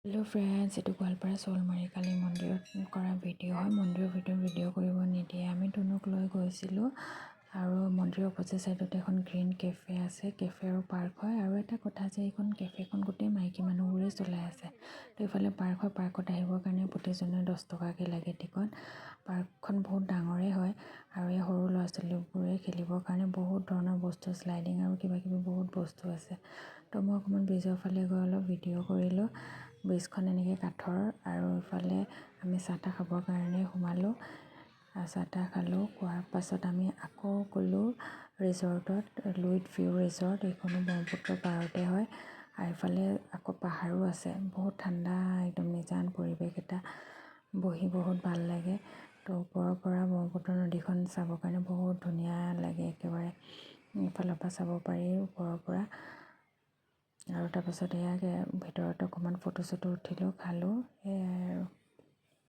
Hello' friends, এইটো গোৱালপাৰা শ'লমাৰী কালী মন্দিৰত কৰা ভিডিঅ' হয়। মন্দিৰৰ ভিতৰত ভিডিঅ' কৰিব নিদিয়ে। আমি ধুনুক লৈ গৈছিলোঁ আৰু মন্দিৰৰ অপজিট ছাইডতে এখন গ্ৰীণ কেফে আছে। কেফে আৰু পাৰ্ক হয়। আৰু এটা কথা যে এইখন কেফেখন গোটেই মাইকী মানুহবোৰেই চলাই আছে। তো এইফালে পাৰ্ক হয়। পাৰ্কত আহিবৰ কাৰণে প্ৰতিজনে 10 টকাকৈ লাগে টিকট। পাৰ্কখন বহুত ডাঙৰেই হয় আৰু এই সৰু ল'ৰা ছোৱালীবোৰে খেলিবৰ কাৰণে বহুত ধৰণৰ বস্তু, শ্লাইডিং আৰু কিবাকিবি বহুত বস্তু আছে। তো মই অকণমান ব্ৰিজৰ ফালে গৈ অলপ ভিডিঅ' কৰিলোঁ। ব্ৰিজখন এনেকৈ কাঠৰ আৰু ইফালে আমি চাহ তাহ খাবৰ কাৰণে সোমালোঁ। চাহ তাহ খালোঁ। খোৱাৰ পাছত আমি আকৌ গ'লোঁ ৰিজৰ্টত, লুইট ভিউ ৰিজৰ্ট। এইখনো ব্ৰহ্মপুত্ৰৰ পাৰতে হয় আৰু ইফালে আকৌ পাহাৰো আছে। বহুত ঠাণ্ডা, একদম নিজান পৰিৱেশ এটা, বহি বহুত ভাল লাগে। তো ওপৰৰ পৰা ব্ৰহ্মপুত্ৰ নদীখন চাবৰ কাৰণে বহুত ধুনীয়া লাগে। একেবাৰে ইফালৰ পৰা চাব পাৰি ওপৰৰ পৰা। আৰু তাৰপাছত এয়াকৈ ভিতৰত অকণমান ফটো চটো উঠিলোঁ, খালোঁ, সেয়াই আৰু।